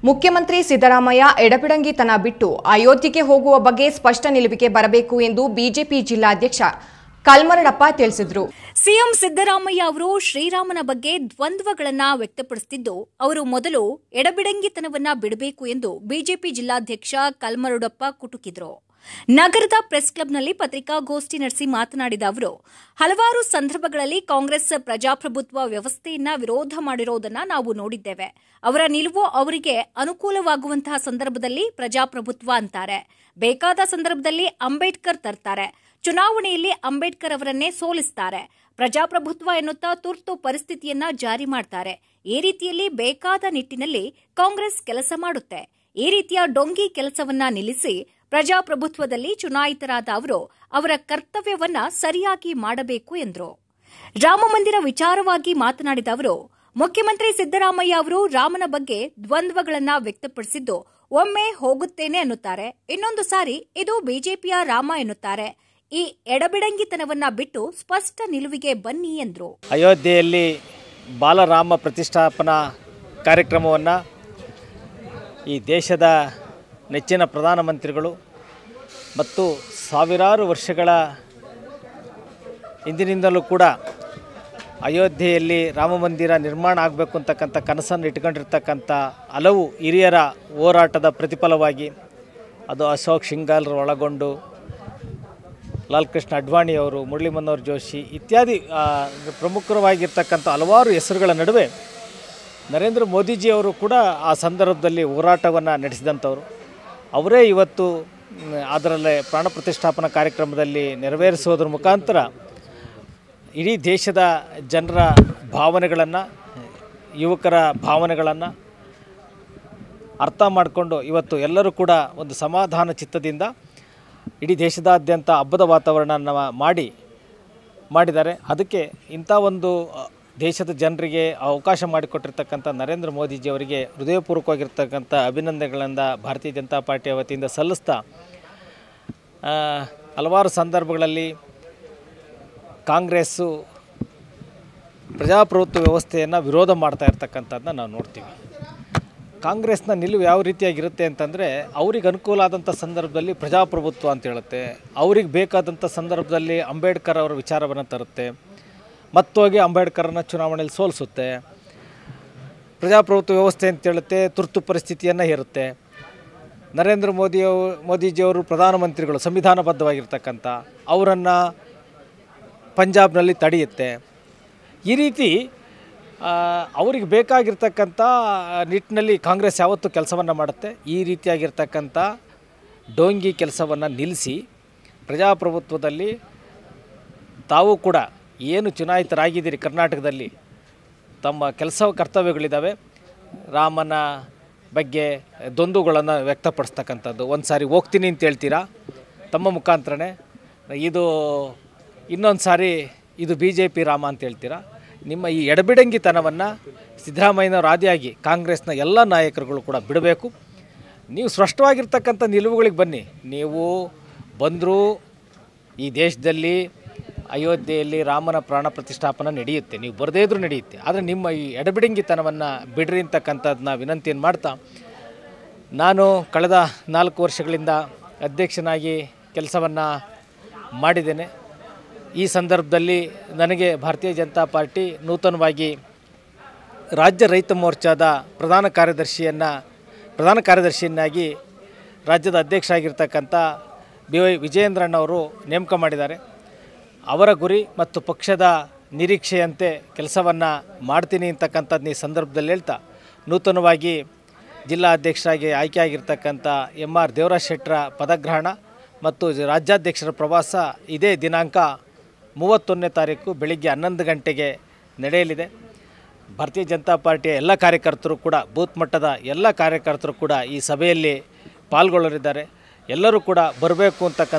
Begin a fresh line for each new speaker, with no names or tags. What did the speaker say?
ಮುಖ್ಯಮಂತ್ರಿ ಸಿದ್ದರಾಮಯ್ಯ ಎಡಬಿಡಂಗಿತನ ಬಿಟ್ಟು ಅಯೋಧ್ಯೆಗೆ ಹೋಗುವ ಬಗ್ಗೆ ಸ್ಪಷ್ಟ ನಿಲುವಿಗೆ ಬರಬೇಕು ಎಂದು ಬಿಜೆಪಿ ಜಿಲ್ಲಾಧ್ಯಕ್ಷ ಕಲ್ಮರಡಪ್ಪ ತಿಳಿಸಿದರು.
ಸಿಎಂ ಸಿದ್ದರಾಮಯ್ಯ ಅವರು ಶ್ರೀರಾಮನ ಬಗ್ಗೆ ದ್ವಂದ್ವಗಳನ್ನ ವ್ಯಕ್ತಪಡಿಸುತ್ತಿದ್ದು, ಅವರು ಮೊದಲು ಎಡಬಿಡಂಗಿತನವನ್ನ ಬಿಡಬೇಕು ಎಂದು ಬಿಜೆಪಿ ಜಿಲ್ಲಾಧ್ಯಕ್ಷ ಕಲ್ಮರಡಪ್ಪ ಕುಟುಕಿದರು. ನಗರದ ಪ್ರೆಸ್ ಕ್ಲಬ್ನಲ್ಲಿ ಪತ್ರಿಕಾಗೋಷ್ಠಿ ನಡೆಸಿ ಮಾತನಾಡಿದ ಅವರು, ಹಲವಾರು ಸಂದರ್ಭಗಳಲ್ಲಿ ಕಾಂಗ್ರೆಸ್ ಪ್ರಜಾಪ್ರಭುತ್ವ ವ್ಯವಸ್ಥೆಯನ್ನ ವಿರೋಧ ಮಾಡಿರುವುದನ್ನು ನಾವು ನೋಡಿದ್ದೇವೆ. ಅವರ ನಿಲುವು ಅವರಿಗೆ ಅನುಕೂಲವಾಗುವಂತಹ ಸಂದರ್ಭದಲ್ಲಿ ಪ್ರಜಾಪ್ರಭುತ್ವ ಅಂತಾರೆ, ಬೇಕಾದ ಸಂದರ್ಭದಲ್ಲಿ ಅಂಬೇಡ್ಕರ್ ತರ್ತಾರೆ, ಚುನಾವಣೆಯಲ್ಲಿ ಅಂಬೇಡ್ಕರ್ ಅವರನ್ನೇ ಸೋಲಿಸುತ್ತಾರೆ, ಪ್ರಜಾಪ್ರಭುತ್ವ ಎನ್ನುತ್ತಾ ತುರ್ತು ಪರಿಸ್ಥಿತಿಯನ್ನ ಜಾರಿ ಮಾಡ್ತಾರೆ. ಈ ರೀತಿಯಲ್ಲಿ ಬೇಕಾದ ನಿಟ್ಟಿನಲ್ಲಿ ಕಾಂಗ್ರೆಸ್ ಕೆಲಸ ಮಾಡುತ್ತೆ. ಈ ರೀತಿಯ ಡೊಂಗಿ ಕೆಲಸವನ್ನ ನಿಲ್ಲಿಸಿ ಪ್ರಜಾಪ್ರಭುತ್ವದಲ್ಲಿ ಚುನಾಯಿತರಾದ ಅವರು ಅವರ ಕರ್ತವ್ಯವನ್ನ ಸರಿಯಾಗಿ ಮಾಡಬೇಕು ಎಂದರು. ರಾಮಮಂದಿರ ವಿಚಾರವಾಗಿ ಮಾತನಾಡಿದ ಅವರು, ಮುಖ್ಯಮಂತ್ರಿ ಸಿದ್ದರಾಮಯ್ಯ ಅವರು ರಾಮನ ಬಗ್ಗೆ ದ್ವಂದ್ವಗಳನ್ನ ವ್ಯಕ್ತಪಡಿಸಿದ್ದು, ಒಮ್ಮೆ ಹೋಗುತ್ತೇನೆ ಅನ್ನುತ್ತಾರೆ, ಇನ್ನೊಂದು ಸಾರಿ ಇದು ಬಿಜೆಪಿಯ ರಾಮ ಎನ್ನುತ್ತಾರೆ. ಈ ಎಡಬಿಡಂಗಿತನವನ್ನ ಬಿಟ್ಟು ಸ್ಪಷ್ಟ ನಿಲುವಿಗೆ ಬನ್ನಿ ಎಂದರು.
ಅಯೋಧ್ಯೆಯಲ್ಲಿ ಬಾಲರಾಮ ಪ್ರತಿಷ್ಠಾಪನಾ ಕಾರ್ಯಕ್ರಮವನ್ನು ಈ ದೇಶದ ನೆಚ್ಚಿನ ಪ್ರಧಾನಮಂತ್ರಿಗಳು ಮತ್ತು ಸಾವಿರಾರು ವರ್ಷಗಳ ಹಿಂದಿನಿಂದಲೂ ಕೂಡ ಅಯೋಧ್ಯೆಯಲ್ಲಿ ರಾಮಮಂದಿರ ನಿರ್ಮಾಣ ಆಗಬೇಕು ಅಂತಕ್ಕಂಥ ಕನಸನ್ನು ಇಟ್ಕೊಂಡಿರ್ತಕ್ಕಂಥ ಹಲವು ಹಿರಿಯರ ಹೋರಾಟದ ಪ್ರತಿಫಲವಾಗಿ ಅದು ಅಶೋಕ್ ಶಿಂಗಾಲ್ರು ಒಳಗೊಂಡು ಲಾಲ್ ಕೃಷ್ಣ ಅಡ್ವಾಣಿಯವರು, ಮುರಳಿ ಮನೋಹರ್ ಜೋಶಿ ಇತ್ಯಾದಿ ಪ್ರಮುಖವಾಗಿರ್ತಕ್ಕಂಥ ಹಲವಾರು ಹೆಸರುಗಳ ನಡುವೆ ನರೇಂದ್ರ ಮೋದಿಜಿಯವರು ಕೂಡ ಆ ಸಂದರ್ಭದಲ್ಲಿ ಹೋರಾಟವನ್ನು ನಡೆಸಿದಂಥವರು. ಅವರೇ ಇವತ್ತು ಅದರಲ್ಲೇ ಪ್ರಾಣ ಪ್ರತಿಷ್ಠಾಪನಾ ಕಾರ್ಯಕ್ರಮದಲ್ಲಿ ನೆರವೇರಿಸೋದ್ರ ಮುಖಾಂತರ ಇಡೀ ದೇಶದ ಜನರ ಭಾವನೆಗಳನ್ನು, ಯುವಕರ ಭಾವನೆಗಳನ್ನು ಅರ್ಥ ಮಾಡಿಕೊಂಡು ಇವತ್ತು ಎಲ್ಲರೂ ಕೂಡ ಒಂದು ಸಮಾಧಾನ ಚಿತ್ತದಿಂದ ಇಡೀ ದೇಶದಾದ್ಯಂತ ಹಬ್ಬದ ವಾತಾವರಣವನ್ನು ಮಾಡಿದ್ದಾರೆ. ಅದಕ್ಕೆ ಇಂಥ ಒಂದು ದೇಶದ ಜನರಿಗೆ ಅವಕಾಶ ಮಾಡಿಕೊಟ್ಟಿರ್ತಕ್ಕಂಥ ನರೇಂದ್ರ ಮೋದಿಜಿಯವರಿಗೆ ಹೃದಯಪೂರ್ವಕವಾಗಿರ್ತಕ್ಕಂಥ ಅಭಿನಂದನೆಗಳಿಂದ ಭಾರತೀಯ ಜನತಾ ಪಾರ್ಟಿಯ ವತಿಯಿಂದ ಸಲ್ಲಿಸ್ತಾ, ಹಲವಾರು ಸಂದರ್ಭಗಳಲ್ಲಿ ಕಾಂಗ್ರೆಸ್ಸು ಪ್ರಜಾಪ್ರಭುತ್ವ ವ್ಯವಸ್ಥೆಯನ್ನು ವಿರೋಧ ಮಾಡ್ತಾ ಇರ್ತಕ್ಕಂಥದ್ದನ್ನ ನಾವು ನೋಡ್ತೀವಿ. ಕಾಂಗ್ರೆಸ್ನ ನಿಲುವು ಯಾವ ರೀತಿಯಾಗಿರುತ್ತೆ ಅಂತಂದರೆ, ಅವ್ರಿಗೆ ಅನುಕೂಲ ಆದಂಥ ಸಂದರ್ಭದಲ್ಲಿ ಪ್ರಜಾಪ್ರಭುತ್ವ ಅಂತ ಹೇಳುತ್ತೆ, ಅವ್ರಿಗೆ ಬೇಕಾದಂಥ ಸಂದರ್ಭದಲ್ಲಿ ಅಂಬೇಡ್ಕರ್ ಅವರ ವಿಚಾರವನ್ನು ತರುತ್ತೆ, ಮತ್ತೋಗಿ ಅಂಬೇಡ್ಕರನ್ನು ಚುನಾವಣೆಯಲ್ಲಿ ಸೋಲಿಸುತ್ತೆ, ಪ್ರಜಾಪ್ರಭುತ್ವ ವ್ಯವಸ್ಥೆ ಅಂತ ಹೇಳುತ್ತೆ, ತುರ್ತು ಪರಿಸ್ಥಿತಿಯನ್ನು ಹೇರುತ್ತೆ. ನರೇಂದ್ರ ಮೋದಿಜಿಯವರು ಪ್ರಧಾನಮಂತ್ರಿಗಳು ಸಂವಿಧಾನಬದ್ಧವಾಗಿರ್ತಕ್ಕಂಥ ಅವರನ್ನು ಪಂಜಾಬ್ನಲ್ಲಿ ತಡೆಯುತ್ತೆ. ಈ ರೀತಿ ಅವ್ರಿಗೆ ಬೇಕಾಗಿರ್ತಕ್ಕಂಥ ನಿಟ್ಟಿನಲ್ಲಿ ಕಾಂಗ್ರೆಸ್ ಯಾವತ್ತೂ ಕೆಲಸವನ್ನು ಮಾಡುತ್ತೆ. ಈ ರೀತಿಯಾಗಿರ್ತಕ್ಕಂಥ ಡೋಂಗಿ ಕೆಲಸವನ್ನು ನಿಲ್ಲಿಸಿ ಪ್ರಜಾಪ್ರಭುತ್ವದಲ್ಲಿ ತಾವು ಕೂಡ ಏನು ಚುನಾಯಿತರಾಗಿದ್ದೀರಿ ಕರ್ನಾಟಕದಲ್ಲಿ, ತಮ್ಮ ಕರ್ತವ್ಯಗಳಿದ್ದಾವೆ. ರಾಮನ ಬಗ್ಗೆ ದ್ವಂದ್ವಗಳನ್ನು ವ್ಯಕ್ತಪಡಿಸ್ತಕ್ಕಂಥದ್ದು, ಒಂದು ಸಾರಿ ಹೋಗ್ತೀನಿ ಅಂತ ಹೇಳ್ತೀರಾ ತಮ್ಮ ಮುಖಾಂತರನೇ, ಇದು ಇನ್ನೊಂದು ಸಾರಿ ಇದು BJP ರಾಮ ಅಂತ ಹೇಳ್ತೀರಾ. ನಿಮ್ಮ ಈ ಎಡಬಿಡಂಗಿತನವನ್ನು ಸಿದ್ದರಾಮಯ್ಯನವರ ಆದಿಯಾಗಿ ಕಾಂಗ್ರೆಸ್ನ ಎಲ್ಲ ನಾಯಕರುಗಳು ಕೂಡ ಬಿಡಬೇಕು. ನೀವು ಸ್ಪಷ್ಟವಾಗಿರ್ತಕ್ಕಂಥ ನಿಲುವುಗಳಿಗೆ ಬನ್ನಿ. ನೀವು ಬಂದರೂ ಈ ದೇಶದಲ್ಲಿ ಅಯೋಧ್ಯೆಯಲ್ಲಿ ರಾಮನ ಪ್ರಾಣ ಪ್ರತಿಷ್ಠಾಪನೆ ನಡೆಯುತ್ತೆ, ನೀವು ಬರದೇ ಇದ್ರೂ ನಡೆಯುತ್ತೆ. ಆದರೆ ನಿಮ್ಮ ಈ ಎಡಬಿಡಂಗಿತನವನ್ನು ಬಿಡ್ರಿ ಅಂತಕ್ಕಂಥದ್ದನ್ನ ವಿನಂತಿಯನ್ನು ಮಾಡ್ತಾ, ನಾನು ಕಳೆದ 4 ವರ್ಷಗಳಿಂದ ಅಧ್ಯಕ್ಷನಾಗಿ ಕೆಲಸವನ್ನು ಮಾಡಿದ್ದೇನೆ. ಈ ಸಂದರ್ಭದಲ್ಲಿ ನನಗೆ ಭಾರತೀಯ ಜನತಾ ಪಾರ್ಟಿ ನೂತನವಾಗಿ ರಾಜ್ಯ ರೈತ ಮೋರ್ಚಾದ ಪ್ರಧಾನ ಕಾರ್ಯದರ್ಶಿಯನ್ನಾಗಿ ರಾಜ್ಯದ ಅಧ್ಯಕ್ಷ ಆಗಿರ್ತಕ್ಕಂಥ BY ವಿಜಯೇಂದ್ರಣ್ಣವರು ನೇಮಕ ಮಾಡಿದ್ದಾರೆ. ಅವರ ಗುರಿ ಮತ್ತು ಪಕ್ಷದ ನಿರೀಕ್ಷೆಯಂತೆ ಕೆಲಸವನ್ನು ಮಾಡ್ತೀನಿ ಅಂತಕ್ಕಂಥದ್ದು ಈ ಸಂದರ್ಭದಲ್ಲಿ ಹೇಳ್ತಾ, ನೂತನವಾಗಿ ಜಿಲ್ಲಾ ಅಧ್ಯಕ್ಷರಾಗಿ ಆಯ್ಕೆಯಾಗಿರ್ತಕ್ಕಂಥ MR ದೇವರಾಜ್ ಶೆಟ್ಟರ ಪದಗ್ರಹಣ ಮತ್ತು ರಾಜ್ಯಾಧ್ಯಕ್ಷರ ಪ್ರವಾಸ ಇದೇ ದಿನಾಂಕ 31ನೇ ತಾರೀಕು ಬೆಳಿಗ್ಗೆ 11 ಗಂಟೆಗೆ ನಡೆಯಲಿದೆ. ಭಾರತೀಯ ಜನತಾ ಪಾರ್ಟಿಯ ಎಲ್ಲ ಕಾರ್ಯಕರ್ತರು ಕೂಡ, ಬೂತ್ ಮಟ್ಟದ ಎಲ್ಲ ಕಾರ್ಯಕರ್ತರು ಕೂಡ ಈ ಸಭೆಯಲ್ಲಿ ಪಾಲ್ಗೊಳ್ಳಲಿದ್ದಾರೆ. ಎಲ್ಲರೂ ಕೂಡ ಬರಬೇಕು ಅಂತಕ್ಕಂಥ